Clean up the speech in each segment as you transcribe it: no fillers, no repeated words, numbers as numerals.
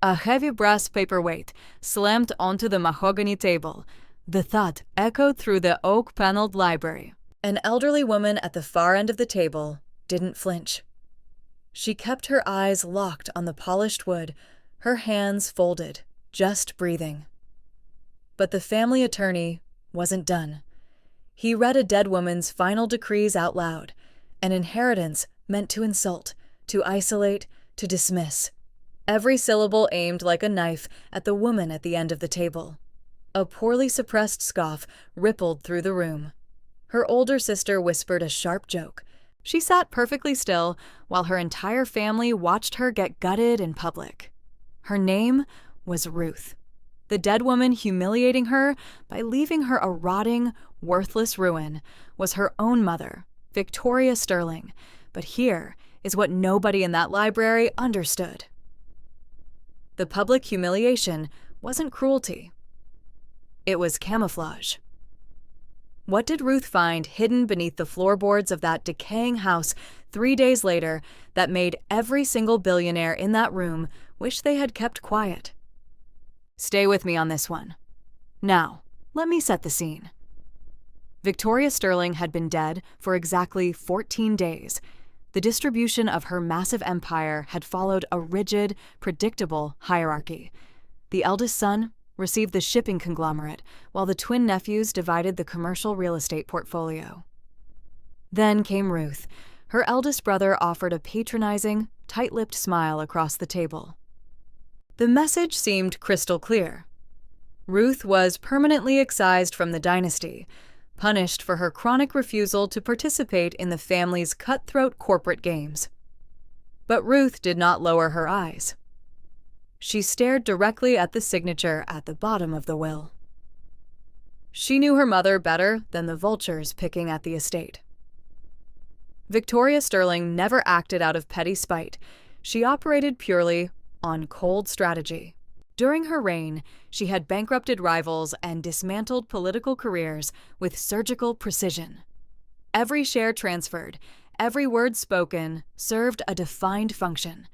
A heavy brass paperweight slammed onto the mahogany table. The thud echoed through the oak-paneled library. An elderly woman at the far end of the table didn't flinch. She kept her eyes locked on the polished wood, her hands folded, just breathing. But the family attorney wasn't done. He read a dead woman's final decrees out loud, an inheritance meant to insult, to isolate, to dismiss. Every syllable aimed like a knife at the woman at the end of the table. A poorly suppressed scoff rippled through the room. Her older sister whispered a sharp joke. She sat perfectly still while her entire family watched her get gutted in public. Her name was Ruth. The dead woman humiliating her by leaving her a rotting, worthless ruin was her own mother, Victoria Sterling. But here is what nobody in that library understood. The public humiliation wasn't cruelty. It was camouflage. What did Ruth find hidden beneath the floorboards of that decaying house 3 days later that made every single billionaire in that room wish they had kept quiet? Stay with me on this one. Now, let me set the scene. Victoria Sterling had been dead for exactly 14 days. The distribution of her massive empire had followed a rigid, predictable hierarchy. The eldest son received the shipping conglomerate, while the twin nephews divided the commercial real estate portfolio. Then came Ruth. Her eldest brother offered a patronizing, tight-lipped smile across the table. The message seemed crystal clear. Ruth was permanently excised from the dynasty, punished for her chronic refusal to participate in the family's cutthroat corporate games. But Ruth did not lower her eyes. She stared directly at the signature at the bottom of the will. She knew her mother better than the vultures picking at the estate. Victoria Sterling never acted out of petty spite. She operated purely on cold strategy. During her reign, she had bankrupted rivals and dismantled political careers with surgical precision. Every share transferred, every word spoken, served a defined function.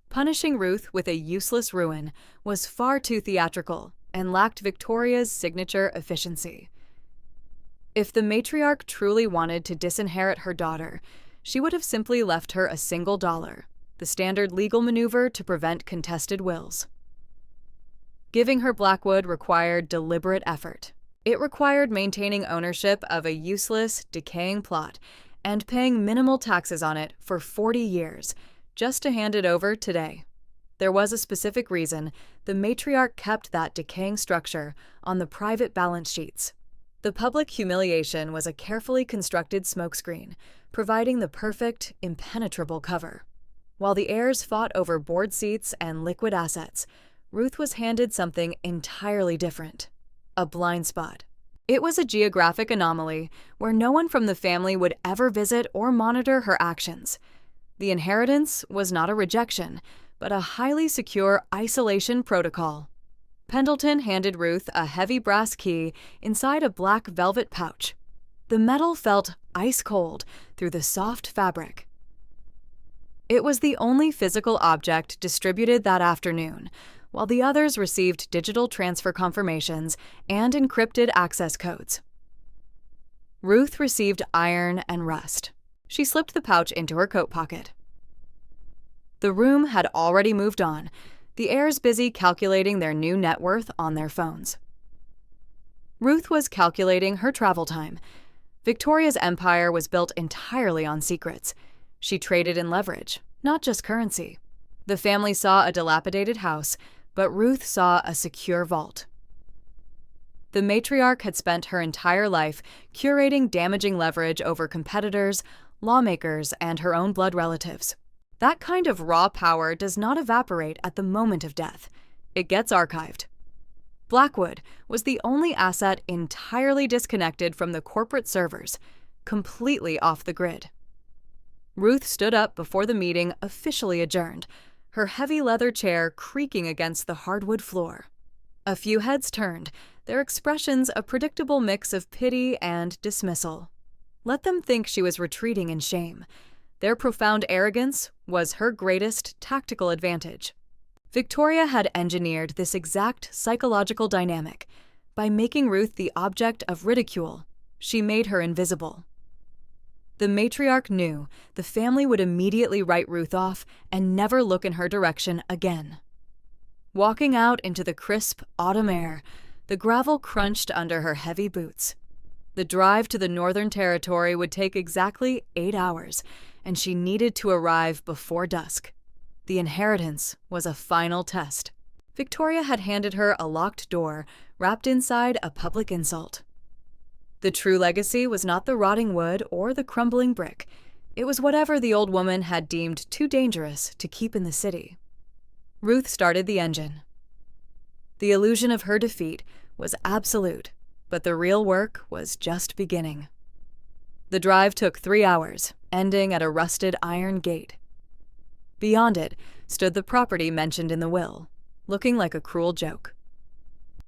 Punishing Ruth with a useless ruin was far too theatrical and lacked Victoria's signature efficiency. If the matriarch truly wanted to disinherit her daughter, she would have simply left her a single dollar, the standard legal maneuver to prevent contested wills. Giving her Blackwood required deliberate effort. It required maintaining ownership of a useless, decaying plot and paying minimal taxes on it for 40 years, just to hand it over today. There was a specific reason the matriarch kept that decaying structure on the private balance sheets. The public humiliation was a carefully constructed smokescreen, providing the perfect, impenetrable cover. While the heirs fought over board seats and liquid assets, Ruth was handed something entirely different: a blind spot. It was a geographic anomaly where no one from the family would ever visit or monitor her actions. The inheritance was not a rejection, but a highly secure isolation protocol. Pendleton handed Ruth a heavy brass key inside a black velvet pouch. The metal felt ice cold through the soft fabric. It was the only physical object distributed that afternoon, while the others received digital transfer confirmations and encrypted access codes. Ruth received iron and rust. She slipped the pouch into her coat pocket. The room had already moved on, the heirs busy calculating their new net worth on their phones. Ruth was calculating her travel time. Victoria's empire was built entirely on secrets. She traded in leverage, not just currency. The family saw a dilapidated house, but Ruth saw a secure vault. The matriarch had spent her entire life curating damaging leverage over competitors, lawmakers, and her own blood relatives. That kind of raw power does not evaporate at the moment of death. It gets archived. Blackwood was the only asset entirely disconnected from the corporate servers, completely off the grid. Ruth stood up before the meeting officially adjourned, her heavy leather chair creaking against the hardwood floor. A few heads turned, their expressions a predictable mix of pity and dismissal. Let them think she was retreating in shame. Their profound arrogance was her greatest tactical advantage. Victoria had engineered this exact psychological dynamic. By making Ruth the object of ridicule, she made her invisible. The matriarch knew the family would immediately write Ruth off and never look in her direction again. Walking out into the crisp autumn air, the gravel crunched under her heavy boots. The drive to the Northern Territory would take exactly 8 hours, and she needed to arrive before dusk. The inheritance was a final test. Victoria had handed her a locked door, wrapped inside a public insult. The true legacy was not the rotting wood or the crumbling brick. It was whatever the old woman had deemed too dangerous to keep in the city. Ruth started the engine. The illusion of her defeat was absolute, but the real work was just beginning. The drive took 3 hours, ending at a rusted iron gate. Beyond it stood the property mentioned in the will, looking like a cruel joke.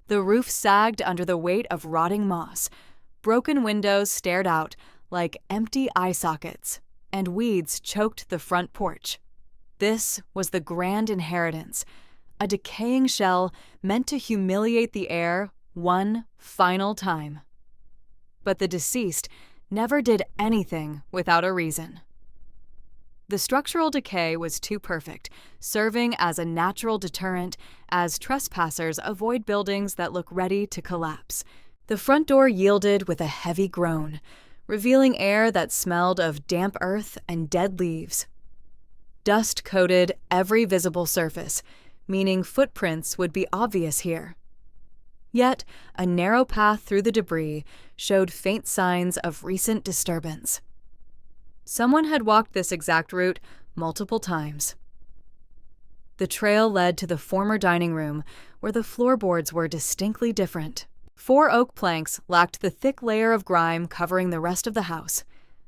The roof sagged under the weight of rotting moss. Broken windows stared out like empty eye sockets, and weeds choked the front porch. This was the grand inheritance, a decaying shell meant to humiliate the heir one final time. But the deceased never did anything without a reason. The structural decay was too perfect, serving as a natural deterrent as trespassers avoid buildings that look ready to collapse. The front door yielded with a heavy groan, revealing air that smelled of damp earth and dead leaves. Dust coated every visible surface, meaning footprints would be obvious here. Yet, a narrow path through the debris showed faint signs of recent disturbance. Someone had walked this exact route multiple times. The trail led to the former dining room, where the floorboards were distinctly different. 4 oak planks lacked the thick layer of grime covering the rest of the house.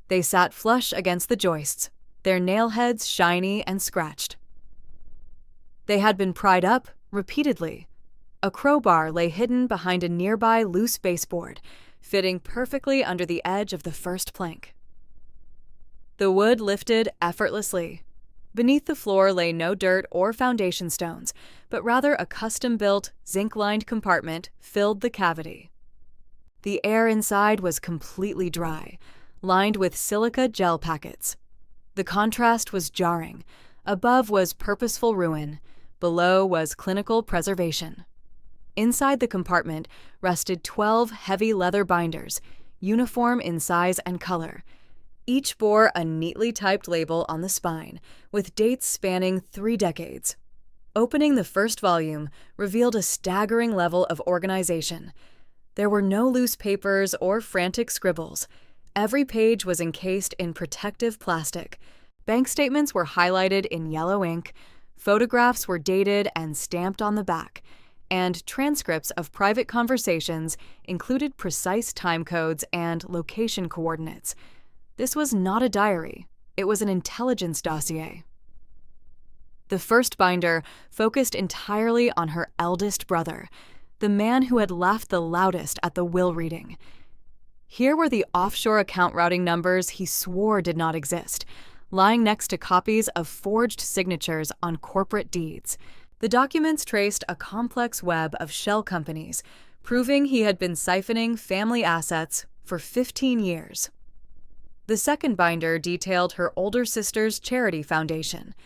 They sat flush against the joists, their nail heads shiny and scratched. They had been pried up repeatedly. A crowbar lay hidden behind a nearby loose baseboard, fitting perfectly under the edge of the first plank. The wood lifted effortlessly. Beneath the floor lay no dirt or foundation stones, but rather a custom-built, zinc-lined compartment filled the cavity. The air inside was completely dry, lined with silica gel packets. The contrast was jarring. Above was purposeful ruin. Below was clinical preservation. Inside the compartment rested 12 heavy leather binders, uniform in size and color. Each bore a neatly typed label on the spine, with dates spanning 3 decades. Opening the first volume revealed a staggering level of organization. There were no loose papers or frantic scribbles. Every page was encased in protective plastic. Bank statements were highlighted in yellow ink, photographs were dated and stamped on the back, and transcripts of private conversations included precise time codes and location coordinates. This was not a diary. It was an intelligence dossier. The first binder focused entirely on her eldest brother, the man who had laughed the loudest at the will reading. Here were the offshore account routing numbers he swore did not exist, lying next to copies of forged signatures on corporate deeds. The documents traced a complex web of shell companies, proving he had been siphoning family assets for 15 years. The second binder detailed her older sister's charity foundation.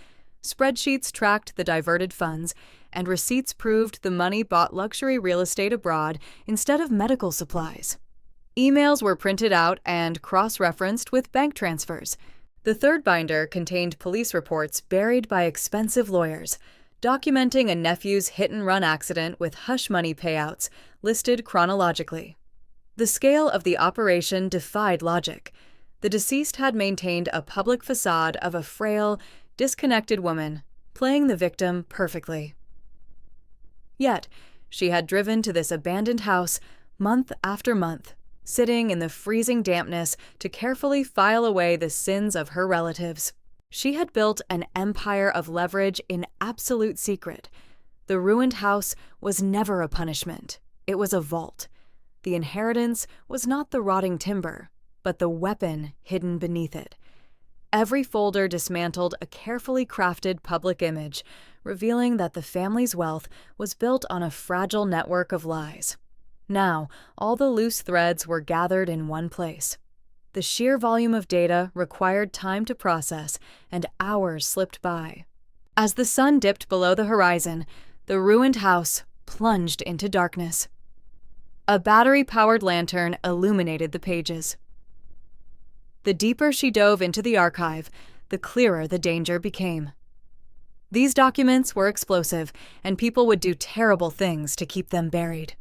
Spreadsheets tracked the diverted funds, and receipts proved the money bought luxury real estate abroad instead of medical supplies. Emails were printed out and cross-referenced with bank transfers. The third binder contained police reports buried by expensive lawyers, documenting a nephew's hit-and-run accident with hush money payouts listed chronologically. The scale of the operation defied logic. The deceased had maintained a public facade of a frail, disconnected woman, playing the victim perfectly. Yet, she had driven to this abandoned house month after month, sitting in the freezing dampness to carefully file away the sins of her relatives. She had built an empire of leverage in absolute secret. The ruined house was never a punishment. It was a vault. The inheritance was not the rotting timber, but the weapon hidden beneath it. Every folder dismantled a carefully crafted public image, revealing that the family's wealth was built on a fragile network of lies. Now, all the loose threads were gathered in one place. The sheer volume of data required time to process, and hours slipped by. As the sun dipped below the horizon, the ruined house plunged into darkness. A battery-powered lantern illuminated the pages. The deeper she dove into the archive, the clearer the danger became. These documents were explosive, and people would do terrible things to keep them buried.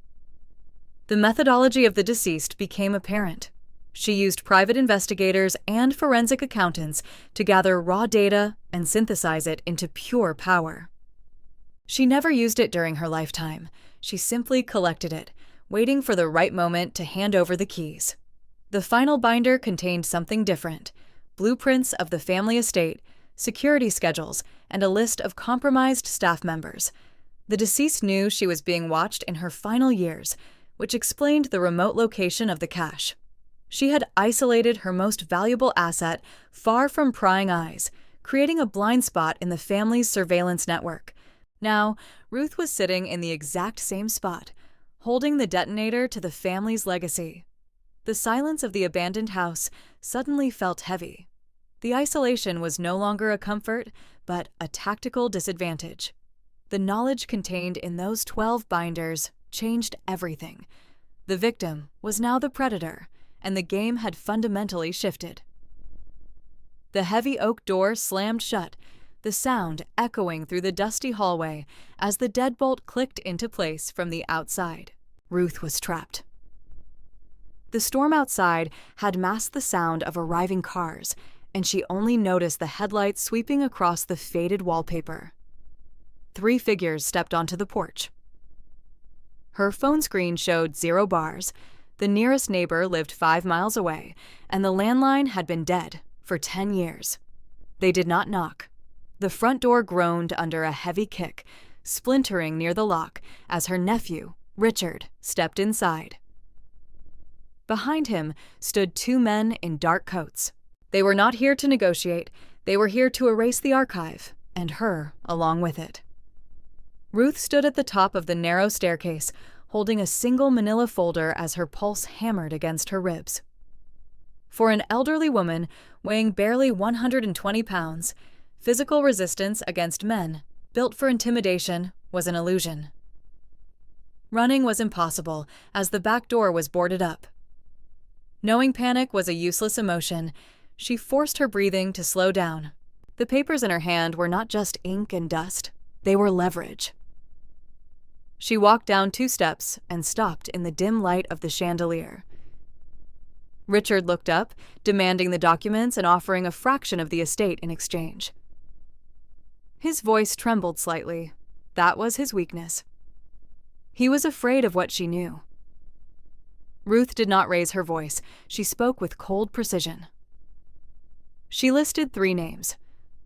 The methodology of the deceased became apparent. She used private investigators and forensic accountants to gather raw data and synthesize it into pure power. She never used it during her lifetime. She simply collected it, waiting for the right moment to hand over the keys. The final binder contained something different: blueprints of the family estate, security schedules, and a list of compromised staff members. The deceased knew she was being watched in her final years, which explained the remote location of the cache. She had isolated her most valuable asset far from prying eyes, creating a blind spot in the family's surveillance network. Now, Ruth was sitting in the exact same spot, holding the detonator to the family's legacy. The silence of the abandoned house suddenly felt heavy. The isolation was no longer a comfort, but a tactical disadvantage. The knowledge contained in those 12 binders changed everything. The victim was now the predator, and the game had fundamentally shifted. The heavy oak door slammed shut, the sound echoing through the dusty hallway as the deadbolt clicked into place from the outside. Ruth was trapped. The storm outside had masked the sound of arriving cars, and she only noticed the headlights sweeping across the faded wallpaper. 3 figures stepped onto the porch. Her phone screen showed 0 bars. The nearest neighbor lived 5 miles away, and the landline had been dead for 10 years. They did not knock. The front door groaned under a heavy kick, splintering near the lock as her nephew, Richard, stepped inside. Behind him stood 2 men in dark coats. They were not here to negotiate. They were here to erase the archive, and her along with it. Ruth stood at the top of the narrow staircase, holding a single manila folder as her pulse hammered against her ribs. For an elderly woman weighing barely 120 pounds, physical resistance against men, built for intimidation, was an illusion. Running was impossible, as the back door was boarded up. Knowing panic was a useless emotion, she forced her breathing to slow down. The papers in her hand were not just ink and dust, they were leverage. She walked down 2 steps and stopped in the dim light of the chandelier. Richard looked up, demanding the documents and offering a fraction of the estate in exchange. His voice trembled slightly. That was his weakness. He was afraid of what she knew. Ruth did not raise her voice. She spoke with cold precision. She listed 3 names: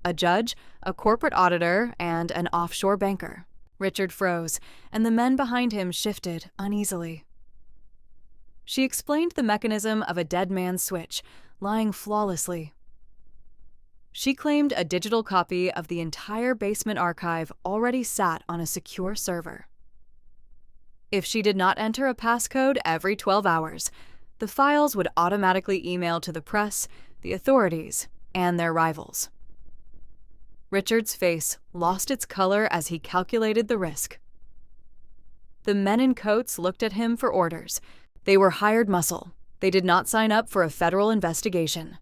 a judge, a corporate auditor, and an offshore banker. Richard froze, and the men behind him shifted uneasily. She explained the mechanism of a dead man's switch, lying flawlessly. She claimed a digital copy of the entire basement archive already sat on a secure server. If she did not enter a passcode every 12 hours, the files would automatically email to the press, the authorities, and their rivals. Richard's face lost its color as he calculated the risk. The men in coats looked at him for orders. They were hired muscle. They did not sign up for a federal investigation.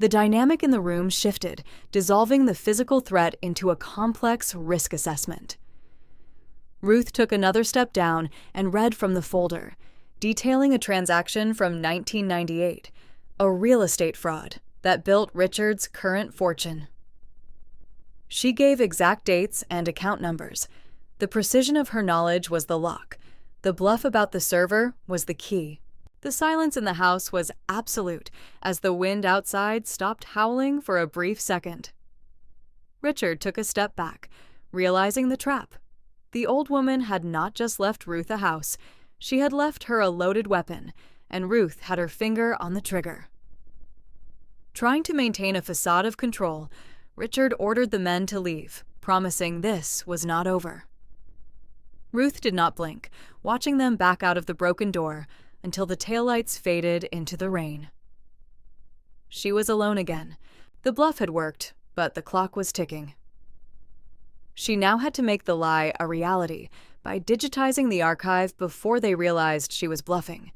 The dynamic in the room shifted, dissolving the physical threat into a complex risk assessment. Ruth took another step down and read from the folder, detailing a transaction from 1998, a real estate fraud that built Richard's current fortune. She gave exact dates and account numbers. The precision of her knowledge was the lock. The bluff about the server was the key. The silence in the house was absolute as the wind outside stopped howling for a brief second. Richard took a step back, realizing the trap. The old woman had not just left Ruth a house. She had left her a loaded weapon, and Ruth had her finger on the trigger. Trying to maintain a facade of control, Richard ordered the men to leave, promising this was not over. Ruth did not blink, watching them back out of the broken door until the taillights faded into the rain. She was alone again. The bluff had worked, but the clock was ticking. She now had to make the lie a reality by digitizing the archive before they realized she was bluffing.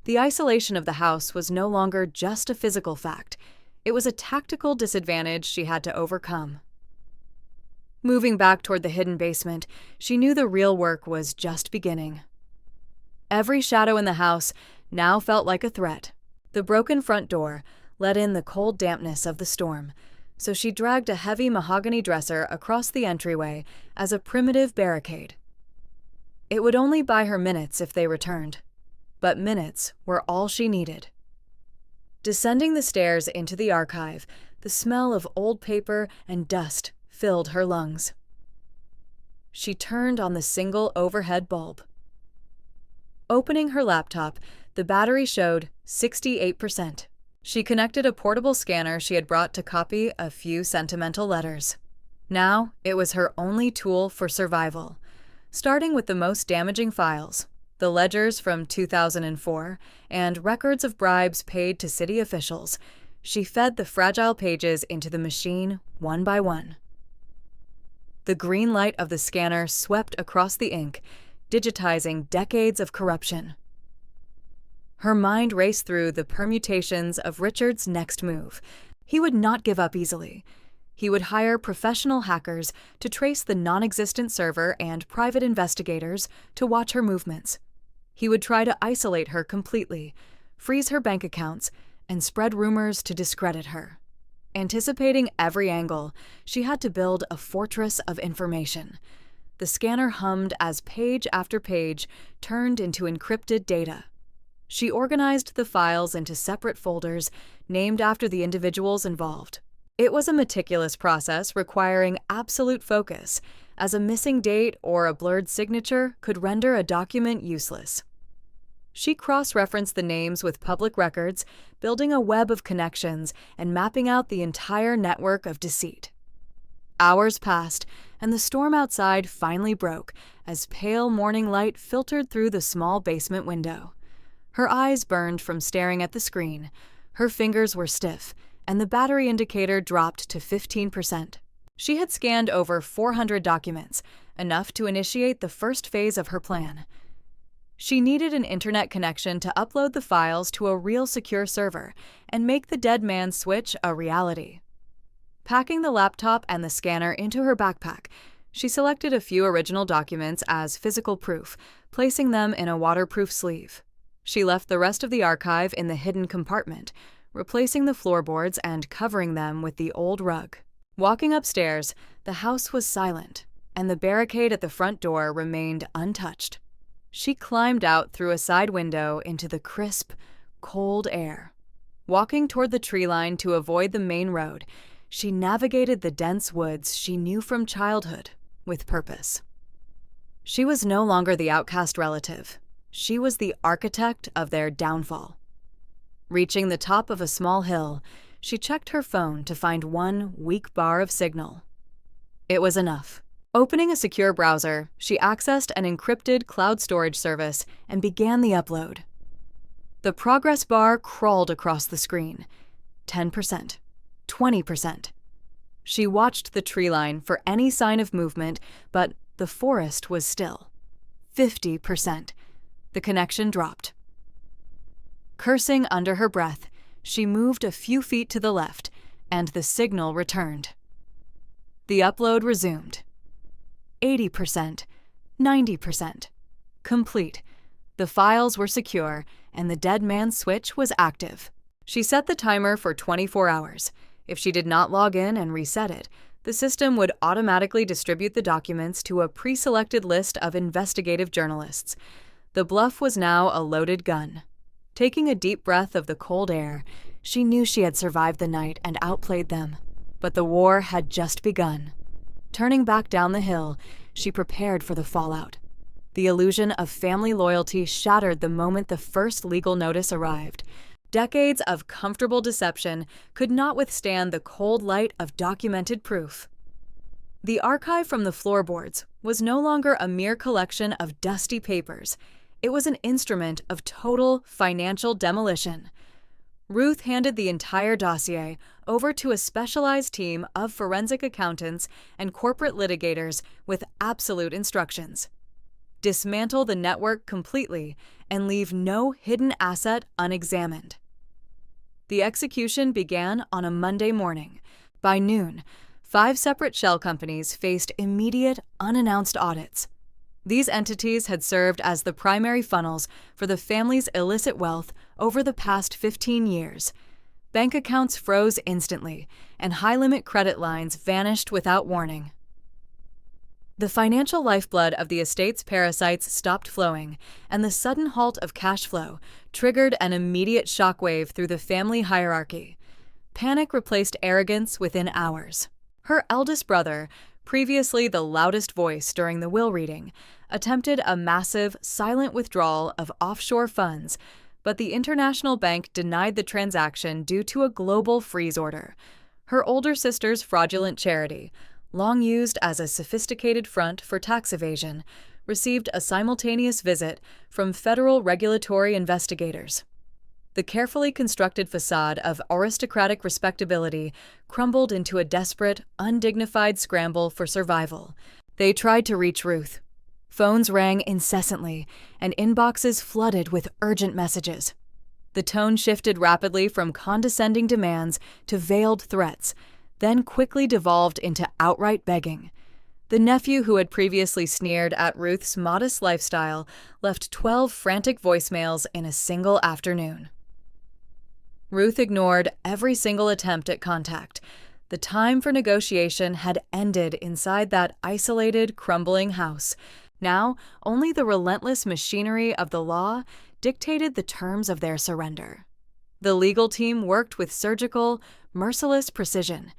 The isolation of the house was no longer just a physical fact. It was a tactical disadvantage she had to overcome. Moving back toward the hidden basement, she knew the real work was just beginning. Every shadow in the house now felt like a threat. The broken front door let in the cold dampness of the storm, so she dragged a heavy mahogany dresser across the entryway as a primitive barricade. It would only buy her minutes if they returned, but minutes were all she needed. Descending the stairs into the archive, the smell of old paper and dust filled her lungs. She turned on the single overhead bulb. Opening her laptop, the battery showed 68%. She connected a portable scanner she had brought to copy a few sentimental letters. Now, it was her only tool for survival. Starting with the most damaging files, the ledgers from 2004, and records of bribes paid to city officials, she fed the fragile pages into the machine one by one. The green light of the scanner swept across the ink, digitizing decades of corruption. Her mind raced through the permutations of Richard's next move. He would not give up easily. He would hire professional hackers to trace the non-existent server and private investigators to watch her movements. He would try to isolate her completely, freeze her bank accounts, and spread rumors to discredit her. Anticipating every angle, she had to build a fortress of information. The scanner hummed as page after page turned into encrypted data. She organized the files into separate folders named after the individuals involved. It was a meticulous process requiring absolute focus, as a missing date or a blurred signature could render a document useless. She cross-referenced the names with public records, building a web of connections and mapping out the entire network of deceit. Hours passed, and the storm outside finally broke as pale morning light filtered through the small basement window. Her eyes burned from staring at the screen. Her fingers were stiff, and the battery indicator dropped to 15%. She had scanned over 400 documents, enough to initiate the first phase of her plan. She needed an internet connection to upload the files to a real secure server and make the dead man's switch a reality. Packing the laptop and the scanner into her backpack, she selected a few original documents as physical proof, placing them in a waterproof sleeve. She left the rest of the archive in the hidden compartment, replacing the floorboards and covering them with the old rug. Walking upstairs, the house was silent, and the barricade at the front door remained untouched. She climbed out through a side window into the crisp, cold air. Walking toward the tree line to avoid the main road, she navigated the dense woods she knew from childhood with purpose. She was no longer the outcast relative. She was the architect of their downfall. Reaching the top of a small hill, she checked her phone to find one weak bar of signal. It was enough. Opening a secure browser, she accessed an encrypted cloud storage service and began the upload. The progress bar crawled across the screen. 10%. 20%. She watched the tree line for any sign of movement, but the forest was still. 50%. The connection dropped. Cursing under her breath, she moved a few feet to the left, and the signal returned. The upload resumed. 80%, 90%. Complete. The files were secure, and the dead man's switch was active. She set the timer for 24 hours. If she did not log in and reset it, the system would automatically distribute the documents to a pre-selected list of investigative journalists. The bluff was now a loaded gun. Taking a deep breath of the cold air, she knew she had survived the night and outplayed them. But the war had just begun. Turning back down the hill, she prepared for the fallout. The illusion of family loyalty shattered the moment the first legal notice arrived. Decades of comfortable deception could not withstand the cold light of documented proof. The archive from the floorboards was no longer a mere collection of dusty papers. It was an instrument of total financial demolition. Ruth handed the entire dossier over to a specialized team of forensic accountants and corporate litigators with absolute instructions. Dismantle the network completely and leave no hidden asset unexamined. The execution began on a Monday morning. By noon, 5 separate shell companies faced immediate, unannounced audits. These entities had served as the primary funnels for the family's illicit wealth over the past 15 years. Bank accounts froze instantly, and high-limit credit lines vanished without warning. The financial lifeblood of the estate's parasites stopped flowing, and the sudden halt of cash flow triggered an immediate shockwave through the family hierarchy. Panic replaced arrogance within hours. Her eldest brother, previously the loudest voice during the will reading, attempted a massive, silent withdrawal of offshore funds, but the international bank denied the transaction due to a global freeze order. Her older sister's fraudulent charity, long used as a sophisticated front for tax evasion, received a simultaneous visit from federal regulatory investigators. The carefully constructed facade of aristocratic respectability crumbled into a desperate, undignified scramble for survival. They tried to reach Ruth. Phones rang incessantly, and inboxes flooded with urgent messages. The tone shifted rapidly from condescending demands to veiled threats, then quickly devolved into outright begging. The nephew who had previously sneered at Ruth's modest lifestyle left 12 frantic voicemails in a single afternoon. Ruth ignored every single attempt at contact. The time for negotiation had ended inside that isolated, crumbling house. Now, only the relentless machinery of the law dictated the terms of their surrender. The legal team worked with surgical, merciless precision,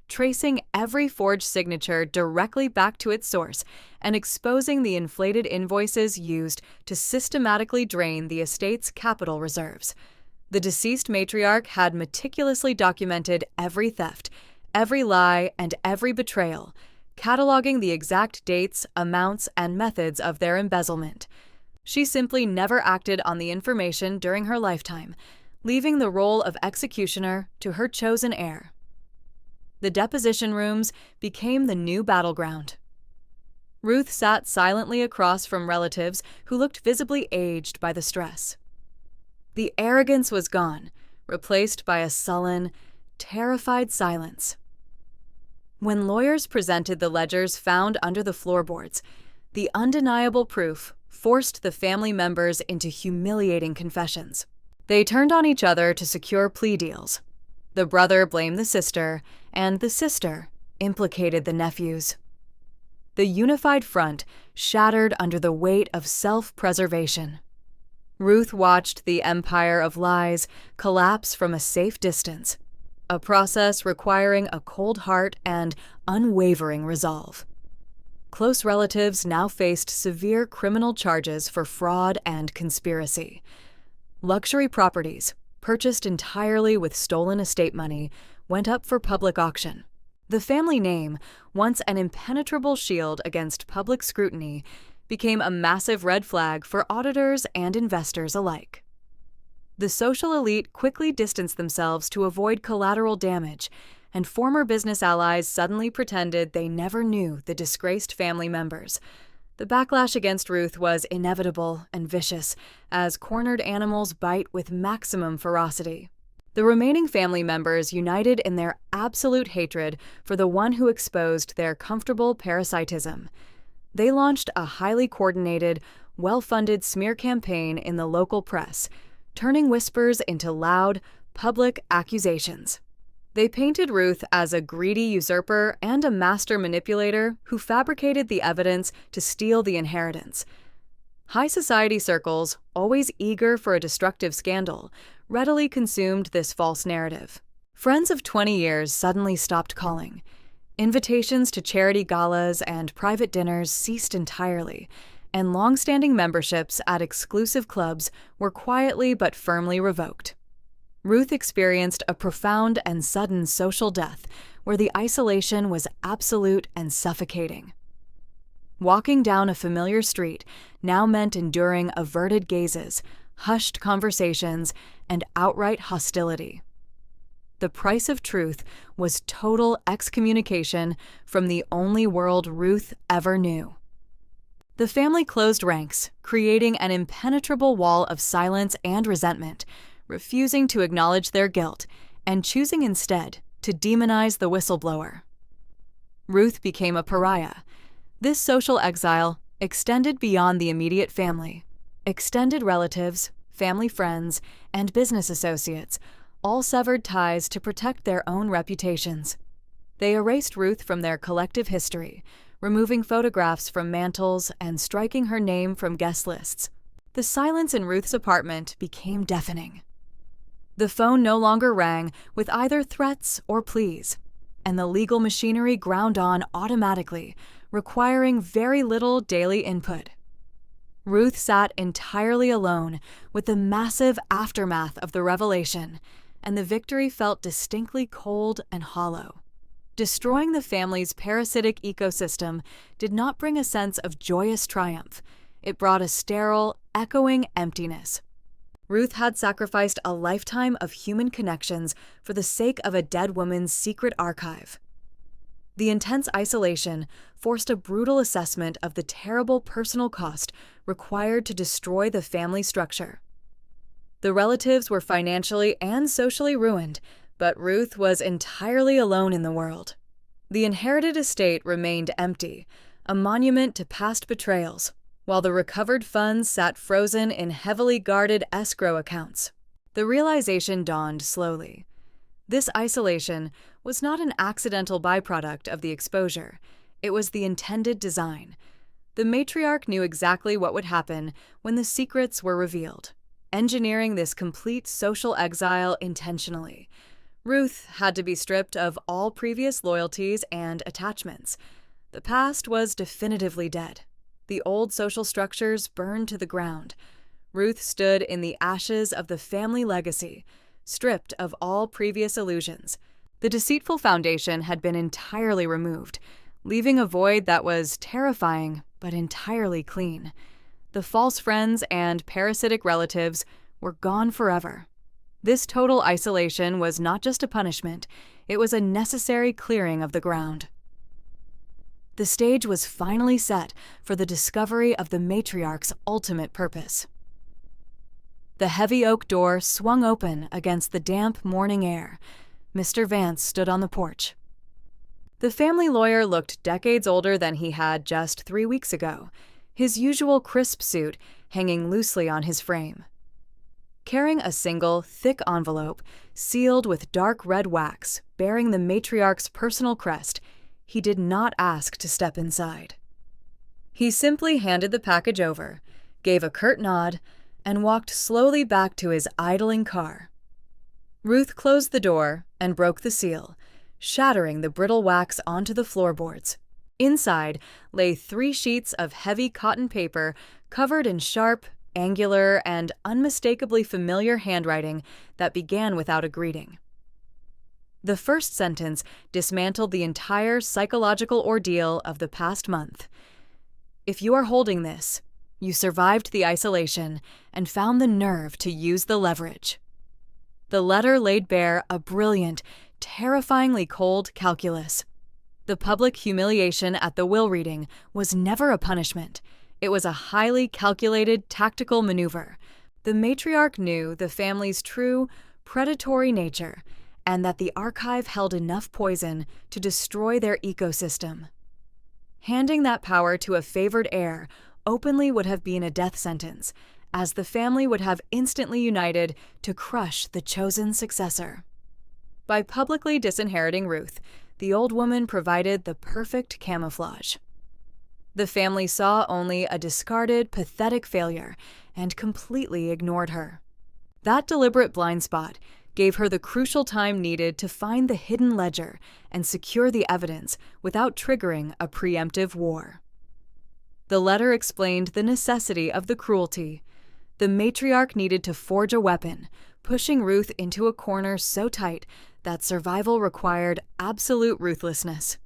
tracing every forged signature directly back to its source and exposing the inflated invoices used to systematically drain the estate's capital reserves. The deceased matriarch had meticulously documented every theft, every lie, and every betrayal, cataloging the exact dates, amounts, and methods of their embezzlement. She simply never acted on the information during her lifetime, leaving the role of executioner to her chosen heir. The deposition rooms became the new battleground. Ruth sat silently across from relatives who looked visibly aged by the stress. The arrogance was gone, replaced by a sullen, terrified silence. When lawyers presented the ledgers found under the floorboards, the undeniable proof forced the family members into humiliating confessions. They turned on each other to secure plea deals. The brother blamed the sister, and the sister implicated the nephews. The unified front shattered under the weight of self-preservation. Ruth watched the empire of lies collapse from a safe distance, a process requiring a cold heart and unwavering resolve. Close relatives now faced severe criminal charges for fraud and conspiracy. Luxury properties, purchased entirely with stolen estate money, went up for public auction. The family name, once an impenetrable shield against public scrutiny, became a massive red flag for auditors and investors alike. The social elite quickly distanced themselves to avoid collateral damage, and former business allies suddenly pretended they never knew the disgraced family members. The backlash against Ruth was inevitable and vicious, as cornered animals bite with maximum ferocity. The remaining family members united in their absolute hatred for the one who exposed their comfortable parasitism. They launched a highly coordinated, well-funded smear campaign in the local press, turning whispers into loud, public accusations. They painted Ruth as a greedy usurper and a master manipulator who fabricated the evidence to steal the inheritance. High society circles, always eager for a destructive scandal, readily consumed this false narrative. Friends of 20 years suddenly stopped calling. Invitations to charity galas and private dinners ceased entirely, and long-standing memberships at exclusive clubs were quietly but firmly revoked. Ruth experienced a profound and sudden social death where the isolation was absolute and suffocating. Walking down a familiar street now meant enduring averted gazes, hushed conversations, and outright hostility. The price of truth was total excommunication from the only world Ruth ever knew. The family closed ranks, creating an impenetrable wall of silence and resentment, refusing to acknowledge their guilt and choosing instead to demonize the whistleblower. Ruth became a pariah. This social exile extended beyond the immediate family. Extended relatives, family friends, and business associates all severed ties to protect their own reputations. They erased Ruth from their collective history, removing photographs from mantels and striking her name from guest lists. The silence in Ruth's apartment became deafening. The phone no longer rang with either threats or pleas, and the legal machinery ground on automatically, requiring very little daily input. Ruth sat entirely alone with the massive aftermath of the revelation, and the victory felt distinctly cold and hollow. Destroying the family's parasitic ecosystem did not bring a sense of joyous triumph. It brought a sterile, echoing emptiness. Ruth had sacrificed a lifetime of human connections for the sake of a dead woman's secret archive. The intense isolation forced a brutal assessment of the terrible personal cost required to destroy the family structure. The relatives were financially and socially ruined, but Ruth was entirely alone in the world. The inherited estate remained empty, a monument to past betrayals, while the recovered funds sat frozen in heavily guarded escrow accounts. The realization dawned slowly. This isolation was not an accidental byproduct of the exposure. It was the intended design. The matriarch knew exactly what would happen when the secrets were revealed, engineering this complete social exile intentionally. Ruth had to be stripped of all previous loyalties and attachments. The past was definitively dead. The old social structures burned to the ground. Ruth stood in the ashes of the family legacy, stripped of all previous illusions. The deceitful foundation had been entirely removed, leaving a void that was terrifying but entirely clean. The false friends and parasitic relatives were gone forever. This total isolation was not just a punishment, it was a necessary clearing of the ground. The stage was finally set for the discovery of the matriarch's ultimate purpose. The heavy oak door swung open against the damp morning air. Mr. Vance stood on the porch. The family lawyer looked decades older than he had just 3 weeks ago, his usual crisp suit hanging loosely on his frame. Carrying a single, thick envelope, sealed with dark red wax, bearing the matriarch's personal crest, he did not ask to step inside. He simply handed the package over, gave a curt nod, and walked slowly back to his idling car. Ruth closed the door and broke the seal, shattering the brittle wax onto the floorboards. Inside lay 3 sheets of heavy cotton paper covered in sharp, angular, and unmistakably familiar handwriting that began without a greeting. The first sentence dismantled the entire psychological ordeal of the past month. If you are holding this, you survived the isolation and found the nerve to use the leverage. The letter laid bare a brilliant, terrifyingly cold calculus. The public humiliation at the will reading was never a punishment. It was a highly calculated tactical maneuver. The matriarch knew the family's true, predatory nature, and that the archive held enough poison to destroy their ecosystem. Handing that power to a favored heir openly would have been a death sentence, as the family would have instantly united to crush the chosen successor. By publicly disinheriting Ruth, the old woman provided the perfect camouflage. The family saw only a discarded, pathetic failure and completely ignored her. That deliberate blind spot gave her the crucial time needed to find the hidden ledger and secure the evidence without triggering a preemptive war. The letter explained the necessity of the cruelty. The matriarch needed to forge a weapon, pushing Ruth into a corner so tight that survival required absolute ruthlessness.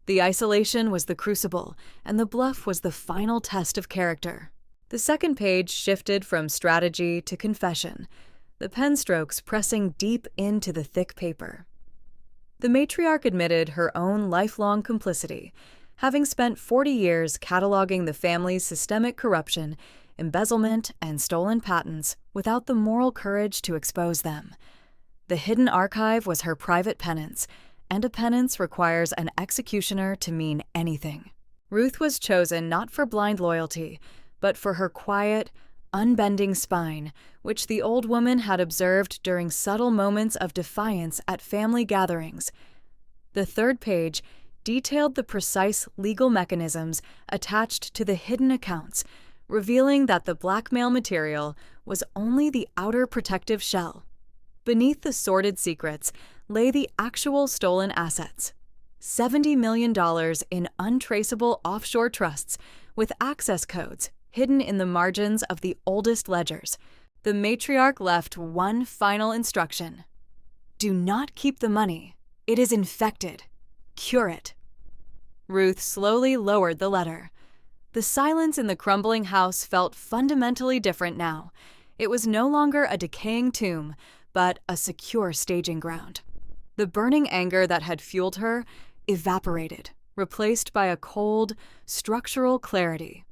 The isolation was the crucible, and the bluff was the final test of character. The second page shifted from strategy to confession, the pen strokes pressing deep into the thick paper. The matriarch admitted her own lifelong complicity, having spent 40 years cataloging the family's systemic corruption, embezzlement, and stolen patents without the moral courage to expose them. The hidden archive was her private penance, and a penance requires an executioner to mean anything. Ruth was chosen not for blind loyalty, but for her quiet, unbending spine, which the old woman had observed during subtle moments of defiance at family gatherings. The third page detailed the precise legal mechanisms attached to the hidden accounts, revealing that the blackmail material was only the outer protective shell. Beneath the sordid secrets lay the actual stolen assets. $70 million in untraceable offshore trusts with access codes hidden in the margins of the oldest ledgers. The matriarch left one final instruction. Do not keep the money. It is infected. Cure it. Ruth slowly lowered the letter. The silence in the crumbling house felt fundamentally different now. It was no longer a decaying tomb, but a secure staging ground. The burning anger that had fueled her evaporated, replaced by a cold, structural clarity.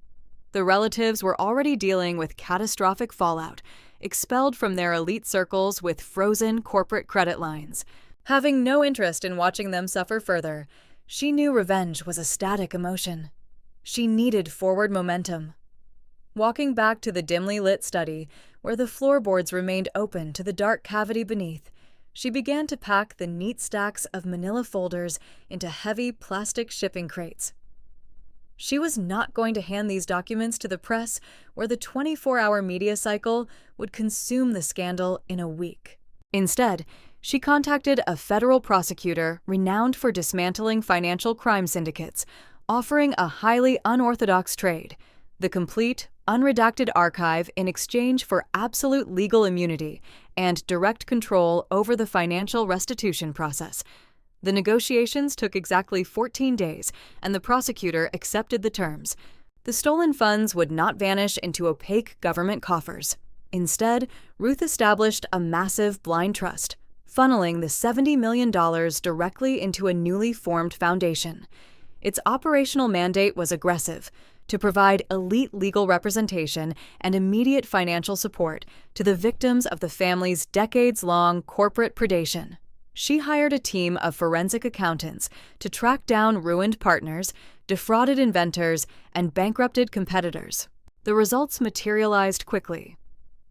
The relatives were already dealing with catastrophic fallout, expelled from their elite circles with frozen corporate credit lines. Having no interest in watching them suffer further, she knew revenge was a static emotion. She needed forward momentum. Walking back to the dimly lit study, where the floorboards remained open to the dark cavity beneath, she began to pack the neat stacks of manila folders into heavy plastic shipping crates. She was not going to hand these documents to the press, where the 24-hour media cycle would consume the scandal in a week. Instead, she contacted a federal prosecutor renowned for dismantling financial crime syndicates, offering a highly unorthodox trade: the complete, unredacted archive in exchange for absolute legal immunity and direct control over the financial restitution process. The negotiations took exactly 14 days, and the prosecutor accepted the terms. The stolen funds would not vanish into opaque government coffers. Instead, Ruth established a massive blind trust, funneling the $70 million directly into a newly formed foundation. Its operational mandate was aggressive: to provide elite legal representation and immediate financial support to the victims of the family's decades-long corporate predation. She hired a team of forensic accountants to track down ruined partners, defrauded inventors, and bankrupted competitors. The results materialized quickly.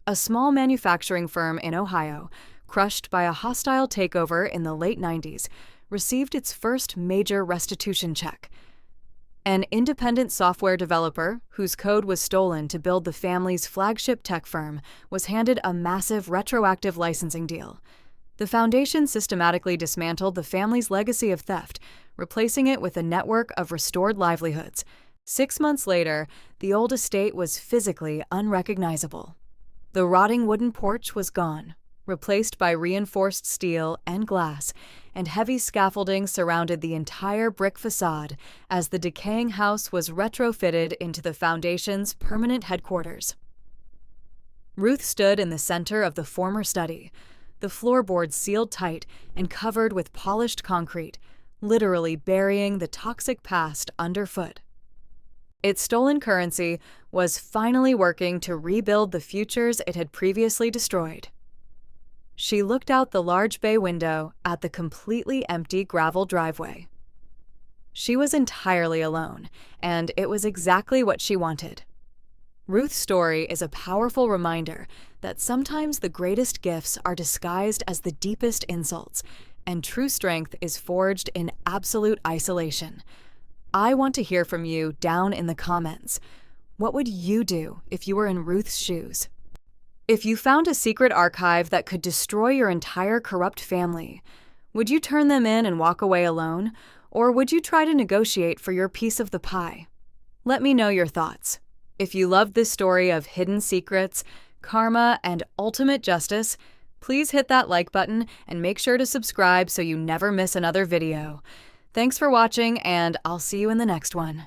A small manufacturing firm in Ohio, crushed by a hostile takeover in the late 90s, received its first major restitution check. An independent software developer, whose code was stolen to build the family's flagship tech firm, was handed a massive retroactive licensing deal. The foundation systematically dismantled the family's legacy of theft, replacing it with a network of restored livelihoods. 6 months later, the old estate was physically unrecognizable. The rotting wooden porch was gone, replaced by reinforced steel and glass, and heavy scaffolding surrounded the entire brick facade as the decaying house was retrofitted into the foundation's permanent headquarters. Ruth stood in the center of the former study, the floorboards sealed tight and covered with polished concrete, literally burying the toxic past underfoot. Its stolen currency was finally working to rebuild the futures it had previously destroyed. She looked out the large bay window at the completely empty gravel driveway. She was entirely alone, and it was exactly what she wanted. Ruth's story is a powerful reminder that sometimes the greatest gifts are disguised as the deepest insults, and true strength is forged in absolute isolation. I want to hear from you down in the comments. What would you do if you were in Ruth's shoes? If you found a secret archive that could destroy your entire corrupt family, would you turn them in and walk away alone, or would you try to negotiate for your piece of the pie? Let me know your thoughts. If you loved this story of hidden secrets, karma, and ultimate justice, please hit that like button and make sure to subscribe so you never miss another video. Thanks for watching, and I'll see you in the next one.